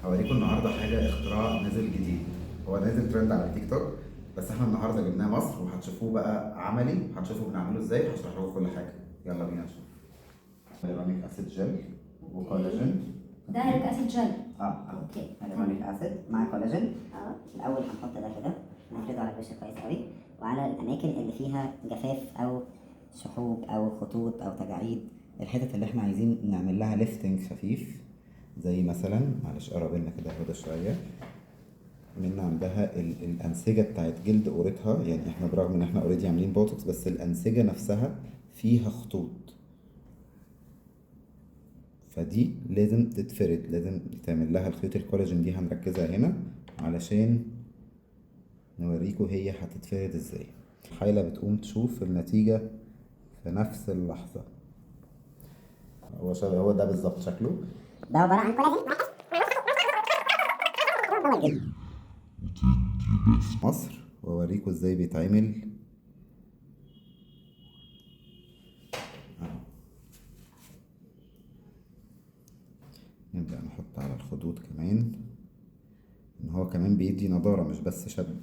هوريكم النهارده حاجه اختراع نازل جديد. هو نازل ترند على تيك توك، بس احنا النهارده جبناه مصر وهتشوفوه بقى عملي، هتشوفوا بنعمله ازاي، هشرح لكم كل حاجه. يلا بينا نشوف. هيالورونيك اسيد جل وكولاجين. ده هيلوريك اسيد جل. اوكي، هيالورونيك اسيد مع كولاجين. الاول هنحط ده كده، نفرده على الوش كويس قوي، وعلى الاماكن اللي فيها جفاف او شحوب او خطوط او تجاعيد، الحتت اللي احنا عايزين نعمل لها ليفتنج خفيف، زي مثلا معلش قرب لنا كده هدى شويه، من عندها الانسجه بتاعت جلد قورتها. يعني احنا برغم ان احنا اوريدي عاملين بوتوكس، بس الانسجه نفسها فيها خطوط، فدي لازم تتفرد، لازم تعمل لها الخيوط الكولاجين دي. هنركزها هنا علشان نوريكم هي هتتفرد ازاي. الحايلة بتقوم تشوف النتيجة في نفس اللحظة. هو ده بالظبط شكله. ده عباره عن كولاجين جوه الجلد. مصر واوريكم ازاي بيتعمل. نبدأ نحط على الخدود كمان، ان هو كمان بيدي نضارة مش بس شد،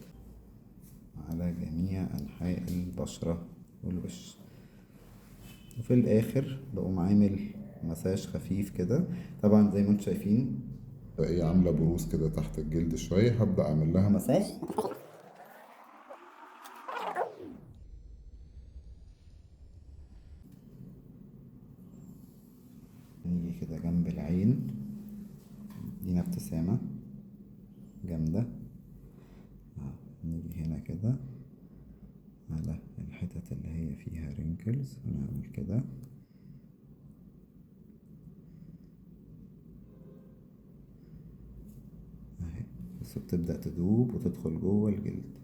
على جميع انحاء البشرة والوش. وفي الاخر بقوم عامل مساج خفيف كده. طبعا زي ما انتم شايفين هي عاملة بروز كده تحت الجلد شوية، هبدأ أعمل لها مساج. نيجي كده جنب العين، دينا ابتسامة جامدة. نيجي هنا كده على الحتت اللي هي فيها رينكلز ونعمل كده اهي، بس بتبدأ تدوب وتدخل جوه الجلد.